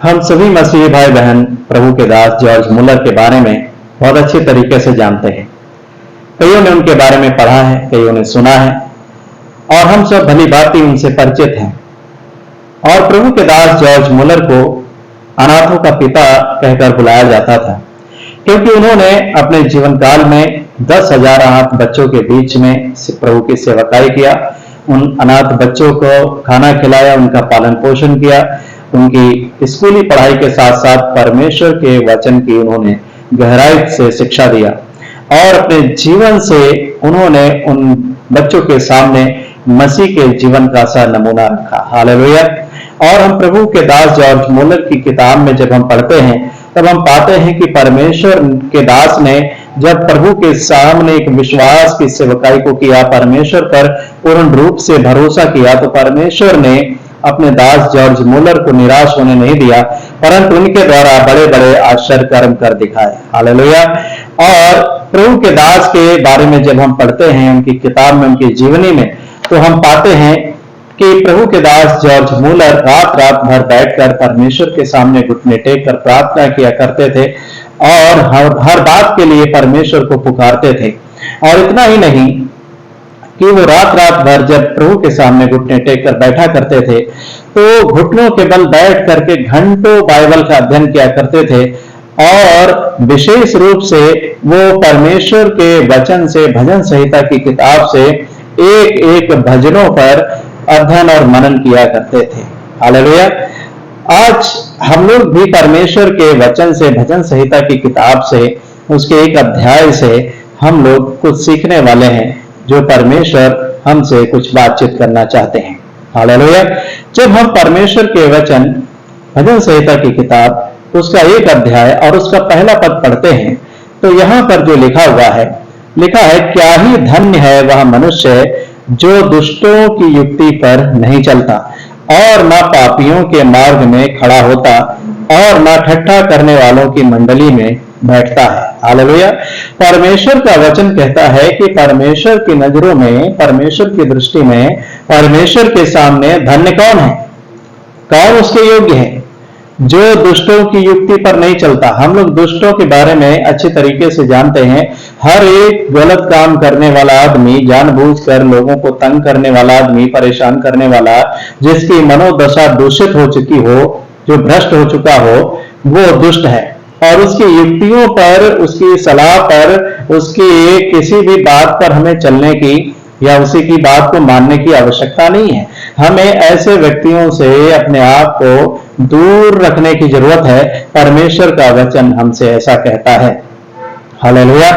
हम सभी मसीही भाई बहन प्रभु के दास जॉर्ज मुलर के बारे में बहुत अच्छे तरीके से जानते हैं। कईयों ने उनके बारे में पढ़ा है, कईयों ने सुना है और हम सब भली भांति उनसे परिचित हैं। और प्रभु के दास जॉर्ज मुलर को अनाथों का पिता कहकर बुलाया जाता था, क्योंकि उन्होंने अपने जीवन काल में 10,000 अनाथ बच्चों के बीच में प्रभु की सेवकाई किया। उन अनाथ बच्चों को खाना खिलाया, उनका पालन पोषण किया, उनकी स्कूली पढ़ाई के साथ साथ परमेश्वर के वचन की उन्होंने गहराई से शिक्षा दिया और अपने जीवन से उन्होंने उन बच्चों के सामने मसीह के जीवन का सा नमूना रखा। हालेलुया। और हम प्रभु के दास जॉर्ज मुलर की किताब में जब हम पढ़ते हैं तब हम पाते हैं कि परमेश्वर के दास ने जब प्रभु के सामने एक विश्वास की सेवकाई को किया, परमेश्वर पर पूर्ण रूप से भरोसा किया, तो परमेश्वर ने अपने दास जॉर्ज मुलर को निराश होने नहीं दिया, परंतु उनके द्वारा बड़े बड़े आश्चर्य कर्म कर दिखाए। हालेलुया। और प्रभु के दास के बारे में जब हम पढ़ते हैं उनकी किताब में, उनकी जीवनी में, तो हम पाते हैं कि प्रभु के दास जॉर्ज मुलर रात रात भर बैठकर परमेश्वर के सामने घुटने टेक कर प्रार्थना किया करते थे और हर बात के लिए परमेश्वर को पुकारते थे। और इतना ही नहीं कि वो रात रात भर जब प्रभु के सामने घुटने टेक कर बैठा करते थे तो घुटनों के बल बैठ करके घंटों बाइबल का अध्ययन किया करते थे और विशेष रूप से वो परमेश्वर के वचन से, भजन संहिता की किताब से एक एक भजनों पर अध्ययन और मनन किया करते थे। हालेलुया। आज हम लोग भी परमेश्वर के वचन से, भजन संहिता की किताब से, उसके एक अध्याय से हम लोग कुछ सीखने वाले हैं, जो परमेश्वर हमसे कुछ बातचीत करना चाहते हैं। हालेलुया। जब हम परमेश्वर के वचन, भजन संहिता की किताब, उसका एक अध्याय और उसका पहला पद पढ़ते हैं तो यहाँ पर जो लिखा हुआ है, लिखा है, क्या ही धन्य है वह मनुष्य जो दुष्टों की युक्ति पर नहीं चलता और ना पापियों के मार्ग में खड़ा होता और ना ठट्ठा करने वालों की मंडली में बैठता है। हालेलुया। परमेश्वर का वचन कहता है कि परमेश्वर की नजरों में, परमेश्वर की दृष्टि में, परमेश्वर के सामने धन्य कौन है, कौन उसके योग्य है? जो दुष्टों की युक्ति पर नहीं चलता। हम लोग दुष्टों के बारे में अच्छी तरीके से जानते हैं। हर एक गलत काम करने वाला आदमी, जानबूझकर लोगों को तंग करने वाला आदमी, परेशान करने वाला, जिसकी मनोदशा दूषित हो चुकी हो, जो भ्रष्ट हो चुका हो, वो दुष्ट है। और उसकी युक्तियों पर, उसकी सलाह पर, उसकी किसी भी बात पर हमें चलने की या उसी की बात को मानने की आवश्यकता नहीं है। हमें ऐसे व्यक्तियों से अपने आप को दूर रखने की जरूरत है। परमेश्वर का वचन हमसे ऐसा कहता है। हालेलुया।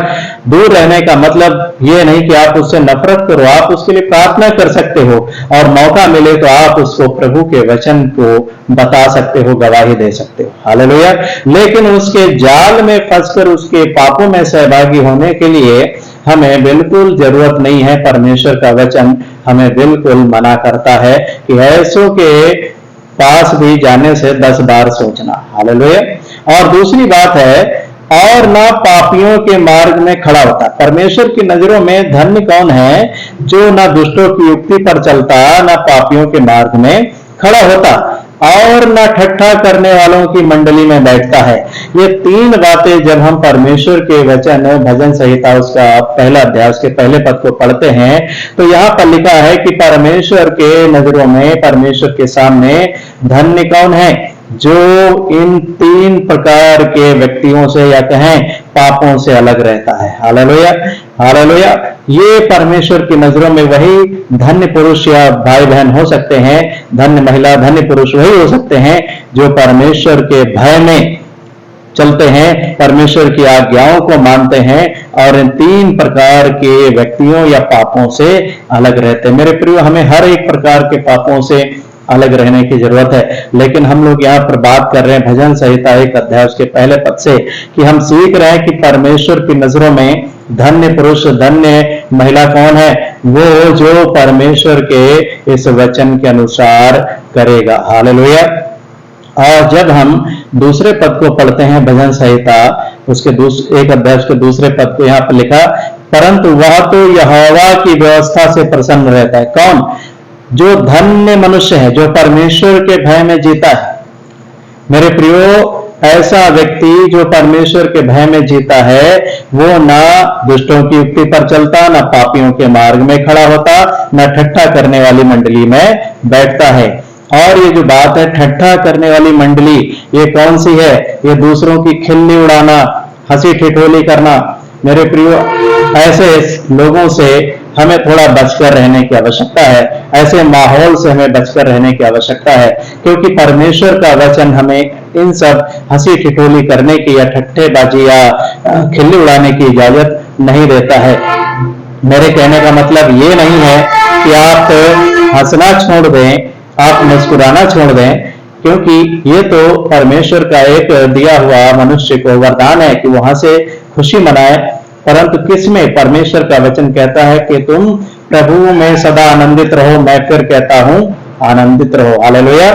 दूर रहने का मतलब ये नहीं कि आप उससे नफरत करो, आप उसके लिए प्रार्थना कर सकते हो और मौका मिले तो आप उसको प्रभु के वचन को बता सकते हो, गवाही दे सकते हो। हालेलुया। लेकिन उसके जाल में फंसकर उसके पापों में सहभागी होने के लिए हमें बिल्कुल जरूरत नहीं है। परमेश्वर का वचन हमें बिल्कुल मना करता है कि ऐसों के पास भी जाने से 10 बार सोचना। हालेलुया। और दूसरी बात है, और ना पापियों के मार्ग में खड़ा होता। परमेश्वर की नजरों में धन्य कौन है? जो ना दुष्टों की युक्ति पर चलता, ना पापियों के मार्ग में खड़ा होता और ना ठट्ठा करने वालों की मंडली में बैठता है। ये तीन बातें जब हम परमेश्वर के वचन, भजन संहिता उसका पहला अध्याय, उसके पहले पद को पढ़ते हैं तो यहाँ पर लिखा है कि परमेश्वर के नजरों में, परमेश्वर के सामने धन्य कौन है? जो इन तीन प्रकार के व्यक्तियों से या कहें पापों से अलग रहता है। हालेलुया। हालेलुया। ये परमेश्वर की नजरों में वही धन्य पुरुष या भाई बहन हो सकते हैं, धन्य महिला, धन्य पुरुष वही हो सकते हैं जो परमेश्वर के भय में चलते हैं, परमेश्वर की आज्ञाओं को मानते हैं और इन तीन प्रकार के व्यक्तियों या पापों से अलग रहते हैं। मेरे प्रियो, हमें हर एक प्रकार के पापों से अलग रहने की जरूरत है। लेकिन हम लोग यहाँ पर बात कर रहे हैं भजन संहिता एक अध्याय उसके पहले पद से कि हम सीख रहे हैं कि परमेश्वर की नजरों में धन्य पुरुष, धन्य महिला कौन है? वो जो परमेश्वर के इस वचन के अनुसार करेगा। हालेलुया। और जब हम दूसरे पद को पढ़ते हैं भजन संहिता उसके एक अध्याय उसके दूसरे पद को यहाँ पर लिखा, परंतु वह तो यहोवा की व्यवस्था से प्रसन्न रहता है। कौन? जो धन्य मनुष्य है, जो परमेश्वर के भय में जीता है, मेरे प्रियो, ऐसा व्यक्ति जो परमेश्वर के भय में जीता है, वो ना दुष्टों की युक्ति पर चलता, ना पापियों के मार्ग में खड़ा होता, ना ठट्ठा करने वाली मंडली में बैठता है। और ये जो बात है ठट्ठा करने वाली मंडली, ये कौन सी है? ये दूसरों की खिल्ली उड़ाना, हंसी ठिठोली करना। मेरे प्रियो, ऐसे लोगों से हमें थोड़ा बचकर रहने की आवश्यकता है, ऐसे माहौल से हमें बचकर रहने की आवश्यकता है, क्योंकि परमेश्वर का वचन हमें इन सब हंसी ठिठोली करने की या ठट्ठेबाजी या खिल्ली उड़ाने की इजाजत नहीं देता है। मेरे कहने का मतलब ये नहीं है कि आप हंसना छोड़ दें, आप मुस्कुराना छोड़ दें, क्योंकि ये तो परमेश्वर का एक दिया हुआ मनुष्य को वरदान है कि वहां से खुशी मनाए। परंतु किसमें? परमेश्वर का वचन कहता है कि तुम प्रभु में सदा आनंदित रहो। मैं फिर कहता हूं, आनंदित रहो। हालेलुया।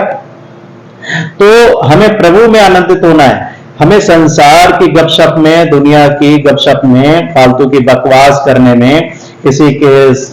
तो हमें प्रभु में आनंदित होना है। हमें संसार की गपशप में, दुनिया की गपशप में, फालतू की बकवास करने में, किसी के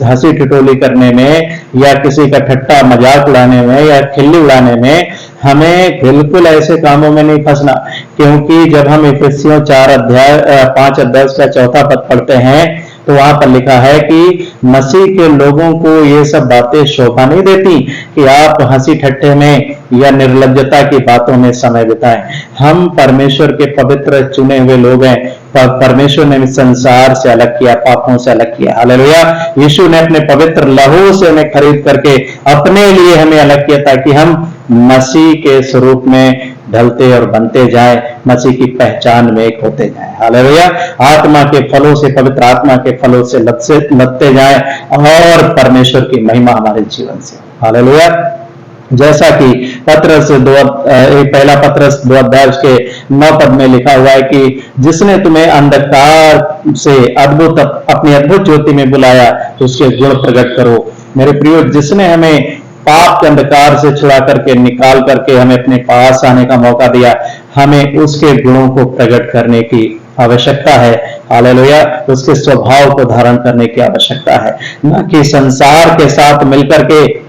हंसी ठिठोली करने में, या किसी का ठट्टा मजाक उड़ाने में, या खिल्ली उड़ाने में, हमें बिल्कुल ऐसे कामों में नहीं फंसना। क्योंकि जब हम इफिसियों 5 अध्याय का 4 पद पढ़ते हैं, तो वहां पर लिखा है कि मसीह के लोगों को ये सब बातें शोभा नहीं देती कि आप हंसी ठट्ठे में या निर्लज्जता की बातों में समय बिताएं। हम परमेश्वर के पवित्र चुने हुए लोग हैं। परमेश्वर ने संसार से अलग किया, पापों से अलग किया। हालेलुया। यीशु ने अपने पवित्र लहू से उन्हें खरीद करके अपने लिए हमें अलग किया, ताकि हम मसीह के स्वरूप में ढलते और बनते जाएं, मसीह की पहचान में एक होते जाएं। हालेलुया। आत्मा के फलों से, पवित्र आत्मा के फलों से लगते जाएं, और परमेश्वर की महिमा हमारे जीवन से। हालेलुया। जैसा कि पहला पत्रस 2 अध्याय के 9 पद में लिखा हुआ है कि जिसने तुम्हें अंधकार से अपनी अद्भुत ज्योति में बुलाया, तो उसके गुण प्रकट करो। मेरे प्रियो, जिसने हमें पाप के अंधकार से छुड़ा करके, निकाल करके हमें अपने पास आने का मौका दिया, हमें उसके गुणों को प्रकट करने की आवश्यकता है। हालेलुया। उसके स्वभाव को धारण करने की आवश्यकता है, न कि संसार के साथ मिलकर के,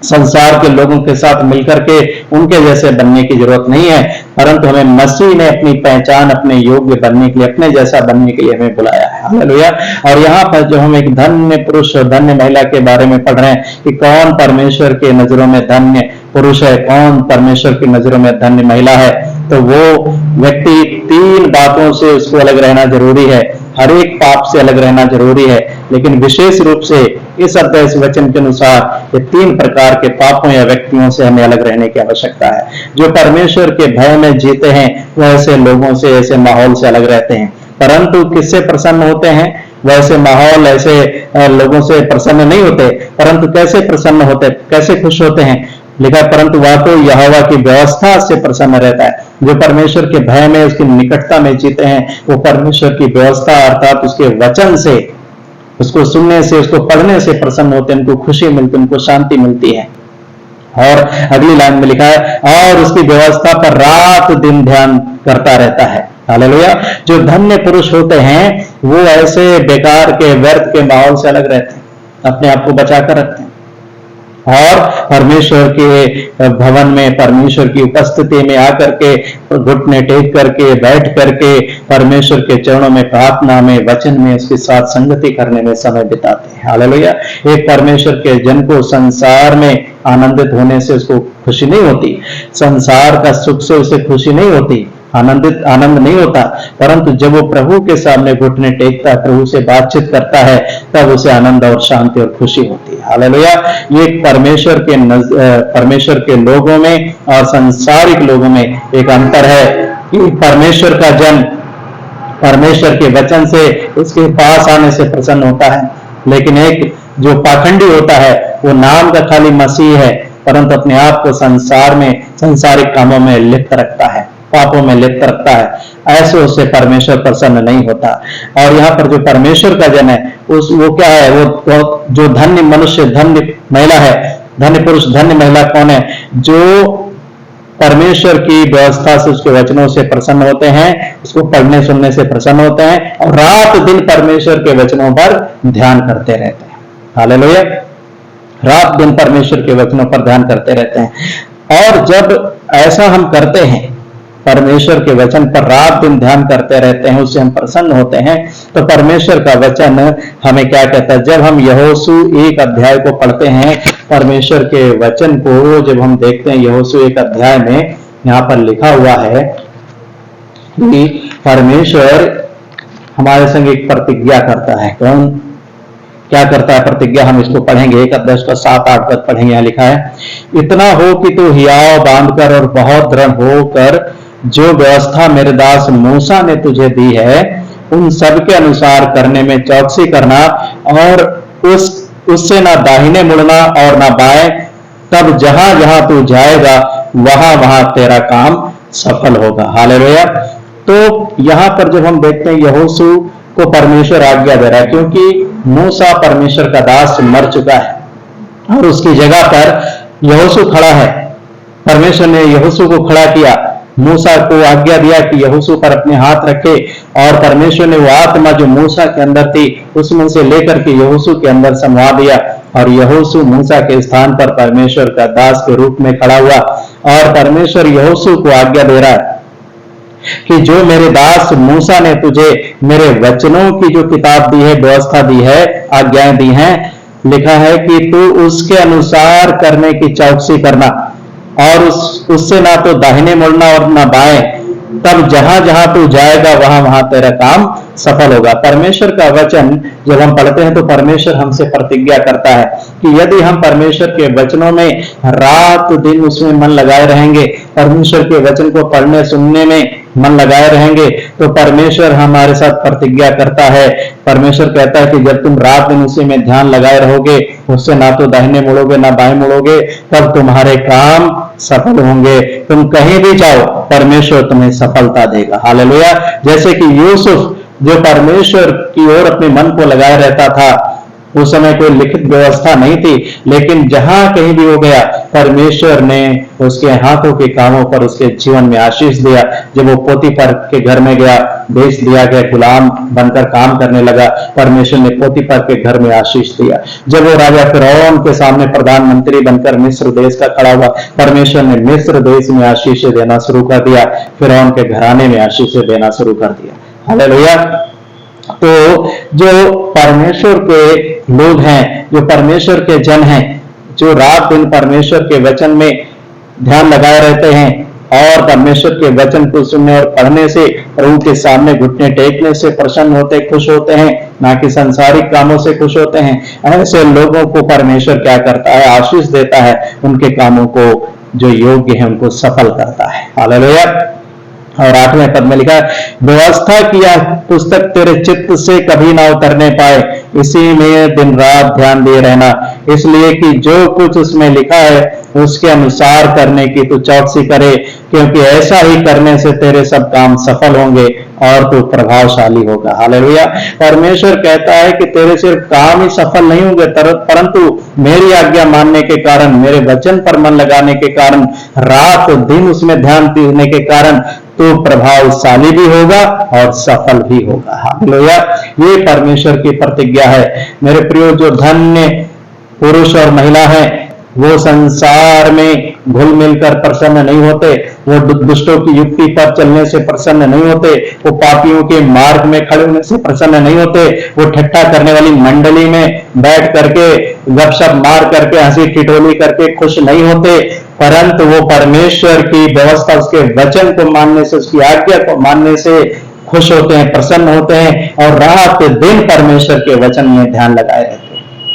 संसार के लोगों के साथ मिलकर के उनके जैसे बनने की जरूरत नहीं है, परंतु हमें मसीह ने अपनी पहचान, अपने योग्य बनने के लिए, अपने जैसा बनने के लिए हमें बुलाया है। हालेलुया। और यहाँ पर जो हम एक धन्य पुरुष और धन्य महिला के बारे में पढ़ रहे हैं कि कौन परमेश्वर के नजरों में धन्य पुरुष है, कौन परमेश्वर की नजरों में धन्य महिला है, तो वो व्यक्ति 3 बातों से उसको अलग रहना जरूरी है। हर एक पाप से अलग रहना जरूरी है, लेकिन विशेष रूप से इस अध्याय वचन के अनुसार ये 3 प्रकार के पापों या व्यक्तियों से हमें अलग रहने की आवश्यकता है। जो परमेश्वर के भय में जीते हैं, वो ऐसे लोगों से, ऐसे माहौल से अलग रहते हैं। परंतु किससे प्रसन्न होते हैं? वैसे माहौल, ऐसे लोगों से प्रसन्न नहीं होते। परंतु कैसे प्रसन्न होते, कैसे खुश होते हैं? लिखा, परंतु वह तो यहोवा की व्यवस्था से प्रसन्न रहता है। जो परमेश्वर के भय में, उसकी निकटता में जीते हैं, वो परमेश्वर की व्यवस्था अर्थात उसके वचन से, उसको सुनने से, उसको पढ़ने से प्रसन्न होते हैं। उनको खुशी मिलती है, उनको शांति मिलती है। और अगली लाइन में लिखा है, और उसकी व्यवस्था पर रात दिन ध्यान करता रहता है। हालेलुया। जो धन्य पुरुष होते हैं, वो ऐसे बेकार के, व्यर्थ के माहौल से अलग रहते हैं, अपने आप को बचा कर रखते हैं, और परमेश्वर के भवन में, परमेश्वर की उपस्थिति में आकर के, घुटने टेक करके, बैठ करके परमेश्वर के चरणों में, प्रार्थना में, वचन में उसके साथ संगति करने में समय बिताते हैं। हालेलुया। एक परमेश्वर के जन को संसार में आनंदित होने से उसको खुशी नहीं होती, संसार का सुख से उसे खुशी नहीं होती, आनंद नहीं होता। परंतु जब वो प्रभु के सामने घुटने टेकता है, प्रभु से बातचीत करता है, तब उसे आनंद और शांति और खुशी होती है। हालेलुया। ये परमेश्वर के लोगों में और सांसारिक लोगों में एक अंतर है कि परमेश्वर का जन परमेश्वर के वचन से, उसके पास आने से प्रसन्न होता है, लेकिन एक जो पाखंडी होता है, वो नाम का खाली मसीह है, परंतु अपने आप को संसार में, सांसारिक कामों में लिप्त रखता है, पापों में लिप्त रखता है। ऐसे उससे परमेश्वर प्रसन्न नहीं होता। और यहाँ पर जो परमेश्वर का जन है, वो क्या है? वो जो धन्य मनुष्य, धन्य महिला है, धन्य पुरुष, धन्य महिला कौन है? जो परमेश्वर की व्यवस्था से, उसके वचनों से प्रसन्न होते हैं, उसको पढ़ने सुनने से प्रसन्न होते हैं, और रात दिन परमेश्वर के वचनों पर ध्यान करते रहते हैं। हालेलुया। रात दिन परमेश्वर के वचनों पर ध्यान करते रहते हैं। और जब ऐसा हम करते हैं, परमेश्वर के वचन पर रात दिन ध्यान करते रहते हैं, उससे हम प्रसन्न होते हैं, तो परमेश्वर का वचन हमें क्या कहता है? जब हम यहोशू 1 अध्याय को पढ़ते हैं, परमेश्वर के वचन को जब हम देखते हैं, यहोशू 1 अध्याय में यहाँ पर लिखा हुआ है कि परमेश्वर हमारे संग एक प्रतिज्ञा करता है। कौन क्या करता है प्रतिज्ञा? हम इसको पढ़ेंगे, 1 अध्याय का 7-8 पद पढ़ेंगे। यहाँ लिखा है, इतना हो कि तू हियाव बांधकर और बहुत दृढ़ होकर जो व्यवस्था मेरे दास मूसा ने तुझे दी है उन सब के अनुसार करने में चौकसी करना, और उससे ना दाहिने मुड़ना और ना बाएं, तब जहां जहां तू जाएगा वहां वहां तेरा काम सफल होगा। हालेलुया। तो यहां पर जब हम देखते हैं यहोशू को परमेश्वर आज्ञा दे रहा है, क्योंकि मूसा परमेश्वर का दास मर चुका है और उसकी जगह पर यहोशू खड़ा है। परमेश्वर ने यहोशू को खड़ा किया, मूसा को आज्ञा दिया कि यहोशू पर अपने हाथ रखे, और परमेश्वर ने वो आत्मा जो मूसा के अंदर थी उसमें से लेकर के यहोशू के अंदर समवा दिया, और यहोशू मूसा के स्थान पर परमेश्वर का दास के रूप में खड़ा हुआ। और परमेश्वर यहोशू को आज्ञा दे रहा है कि जो मेरे दास मूसा ने तुझे मेरे वचनों की जो किताब दी है, व्यवस्था दी है, आज्ञाएं दी हैं, लिखा है कि तू उसके अनुसार करने की चौकसी करना, और उससे ना तो दाहिने मुड़ना और ना बाएं, तब जहां जहां तू जाएगा वहां वहां तेरा काम सफल होगा। परमेश्वर का वचन जब हम पढ़ते हैं तो परमेश्वर हमसे प्रतिज्ञा करता है कि यदि हम परमेश्वर के वचनों में रात दिन उसमें मन लगाए रहेंगे, परमेश्वर के वचन को पढ़ने सुनने में मन लगाए रहेंगे, तो परमेश्वर हमारे साथ प्रतिज्ञा करता है। परमेश्वर कहता है कि जब तुम रात दिन उसी में ध्यान लगाए रहोगे, उससे ना तो दाहिने मुड़ोगे ना बाएं मुड़ोगे, तब तुम्हारे काम सफल होंगे। तुम कहीं भी जाओ, परमेश्वर तुम्हें सफलता देगा। हालेलुया। जैसे कि यूसुफ जो परमेश्वर की ओर अपने मन को लगाए रहता था, उस समय कोई लिखित व्यवस्था नहीं थी, लेकिन जहां कहीं भी हो गया, परमेश्वर ने उसके हाथों के कामों पर उसके जीवन में आशीष दिया। जब वो पोतीफर के घर में गया, बेच दिया गया, गुलाम बनकर काम करने लगा, परमेश्वर ने पोतीफर के घर में आशीष दिया। जब वो राजा फिरौन के सामने प्रधानमंत्री बनकर मिस्र देश का खड़ा हुआ, परमेश्वर ने मिस्र देश में आशीष देना शुरू कर दिया, फिरौन के घराने में आशीष देना शुरू कर दिया। हालेलुया। तो जो परमेश्वर के लोग हैं, जो परमेश्वर के जन हैं, जो रात दिन परमेश्वर के वचन में ध्यान लगाए रहते हैं और परमेश्वर के वचन को सुनने और पढ़ने से, प्रभु के सामने घुटने टेकने से प्रसन्न होते, खुश होते हैं, ना कि सांसारिक कामों से खुश होते हैं, ऐसे लोगों को परमेश्वर क्या करता है? आशीष देता है, उनके कामों को जो योग्य है उनको सफल करता है। हालेलुया। और 8वें पद में लिखा है, व्यवस्था की यह पुस्तक तेरे चित्त से कभी ना उतरने पाए, इसी में दिन रात ध्यान दिए रहना, इसलिए कि जो कुछ उसमें लिखा है उसके अनुसार करने की तू चौकसी करे, क्योंकि ऐसा ही करने से तेरे सब काम सफल होंगे और तू प्रभावशाली होगा। हालेलुया। परमेश्वर कहता है कि तेरे सिर्फ काम ही सफल नहीं होंगे, परंतु मेरी आज्ञा मानने के कारण, मेरे वचन पर मन लगाने के कारण, रात दिन उसमें ध्यान देने के कारण तो प्रभावशाली भी होगा और सफल भी होगा। हालेलुया। ये परमेश्वर की प्रतिज्ञा है। मेरे प्रियो, जो धन्य पुरुष और महिला हैं, वो संसार में घुल मिलकर प्रसन्न नहीं होते, वो दुष्टों की युक्ति पर चलने से प्रसन्न नहीं होते, वो पापियों के मार्ग में खड़े होने से प्रसन्न नहीं होते, वो ठट्ठा करने वाली मंडली में बैठ करके गपशप मार करके हंसी ठिठोली करके खुश नहीं होते, परंतु वो परमेश्वर की व्यवस्था, उसके वचन को मानने से, उसकी आज्ञा को मानने से खुश होते हैं, प्रसन्न होते हैं, और रात दिन परमेश्वर के वचन में ध्यान लगाए रहते हैं।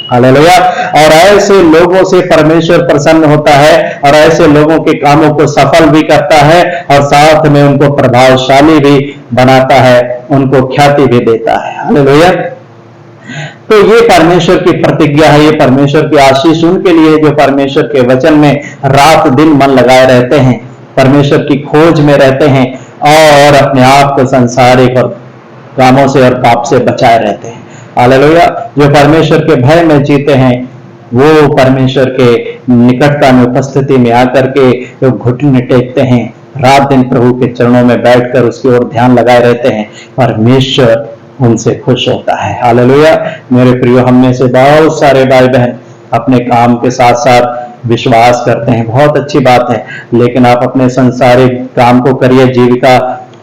हालेलुया। और ऐसे लोगों से परमेश्वर प्रसन्न होता है और ऐसे लोगों के कामों को सफल भी करता है और साथ में उनको प्रभावशाली भी बनाता है, उनको ख्याति भी देता है। हालेलुया। तो ये परमेश्वर की प्रतिज्ञा है, ये परमेश्वर की आशीष उनके लिए जो परमेश्वर के वचन में रात दिन मन लगाए रहते हैं, परमेश्वर की खोज में रहते हैं और अपने आप को संसारिक और कामों से और पाप से बचाए रहते हैं। हालेलुया। जो परमेश्वर के भय में जीते हैं, वो परमेश्वर के निकटता में, उपस्थिति में आकर के जो घुटने टेकते हैं, रात दिन प्रभु के चरणों में बैठकर उसकी ओर ध्यान लगाए रहते हैं, परमेश्वर उनसे खुश होता है। हालेलुया। मेरे प्रियो, हम में से बहुत सारे भाई बहन अपने काम के साथ साथ विश्वास करते हैं, बहुत अच्छी बात है। लेकिन आप अपने संसारिक काम को करिए, जीविका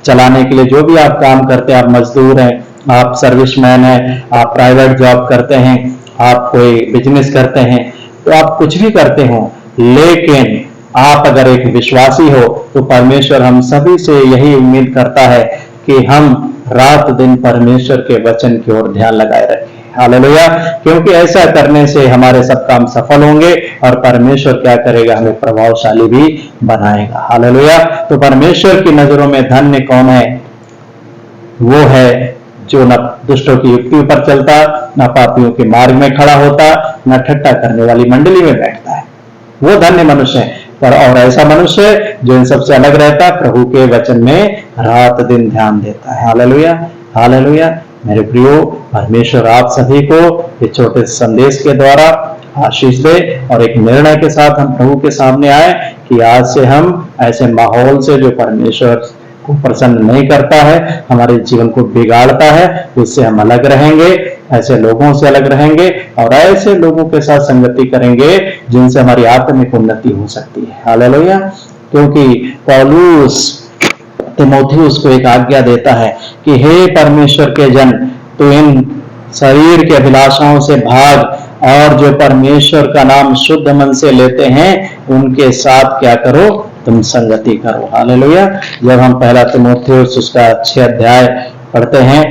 चलाने के लिए जो भी आप काम करते हैं, आप मजदूर हैं, आप सर्विसमैन हैं, आप प्राइवेट जॉब करते हैं, आप कोई बिजनेस करते हैं, तो आप कुछ भी करते हो, लेकिन आप अगर एक विश्वासी हो तो परमेश्वर हम सभी से यही उम्मीद करता है कि हम रात दिन परमेश्वर के वचन की ओर ध्यान लगाए रखें। हालेलुया। क्योंकि ऐसा करने से हमारे सब काम सफल होंगे और परमेश्वर क्या करेगा, हमें प्रभावशाली भी बनाएगा। हालेलुया। तो परमेश्वर की नजरों में धन्य कौन है? वो है जो न दुष्टों की युक्ति पर चलता, न पापियों के मार्ग में खड़ा होता, न ठट्ठा करने वाली मंडली में बैठता है। वो धन्य मनुष्य है। पर और ऐसा मनुष्य जो इन सबसे अलग रहता है, प्रभु के वचन में रात दिन ध्यान देता है। Hallelujah, hallelujah. मेरे प्रियो, परमेश्वर आप सभी को इस छोटे संदेश के द्वारा आशीष दे और एक निर्णय के साथ हम प्रभु के सामने आए कि आज से हम ऐसे माहौल से जो परमेश्वर को प्रसन्न नहीं करता है, हमारे जीवन को बिगाड़ता है, उससे हम अलग रहेंगे, ऐसे लोगों से अलग रहेंगे और ऐसे लोगों के साथ संगति करेंगे जिनसे हमारी आत्मिक उन्नति हो सकती है। हालेलुया। क्योंकि पौलुस तीमुथियुस को एक आज्ञा देता है कि हे परमेश्वर के जन, तो इन शरीर के अभिलाषाओं से भाग और जो परमेश्वर का नाम शुद्ध मन से लेते हैं उनके साथ क्या करो, तुम संगति करो। हालेलुया। जब हम पहला तीमुथियुस उसका 6 अध्याय पढ़ते हैं,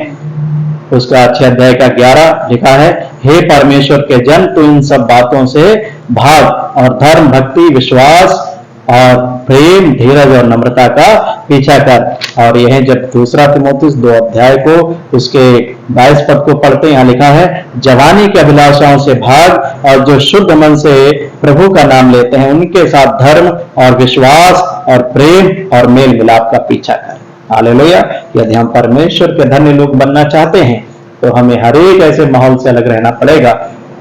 उसका 6 अध्याय का 11 लिखा है, हे परमेश्वर के जन, तो इन सब बातों से भाग और धर्म, भक्ति, विश्वास और प्रेम, धीरज और नम्रता का पीछा कर। और यह जब दूसरा तीमुथियुस 2 अध्याय को उसके 22 पद को पढ़ते हैं, यहाँ लिखा है, जवानी के अभिलाषाओं से भाग और जो शुद्ध मन से प्रभु का नाम लेते हैं उनके साथ धर्म और विश्वास और प्रेम और मेल मिलाप का पीछा कर। हालेलुया। यदि हम परमेश्वर के धन्य लोग बनना चाहते हैं तो हमें हर एक ऐसे माहौल से अलग रहना पड़ेगा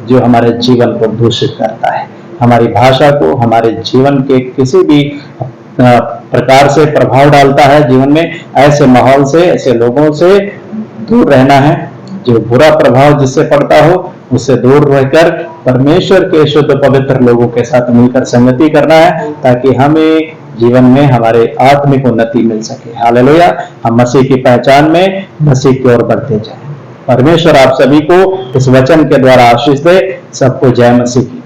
जो हमारे जीवन को दूषित करता है, हमारी भाषा को, हमारे जीवन के किसी भी प्रकार से प्रभाव डालता है जीवन में। ऐसे माहौल से, ऐसे लोगों से दूर रहना है। जो बुरा प्रभाव जिससे पड़ता हो उससे दूर रहकर परमेश्वर के शुद्ध पवित्र लोगों के साथ मिलकर संगति करना है, ताकि हमें जीवन में हमारे आत्मिक उन्नति मिल सके। हालेलुया। हम मसीह की पहचान में मसीह की ओर बढ़ते जाएं। परमेश्वर आप सभी को इस वचन के द्वारा आशीष दे। सबको जय मसीह।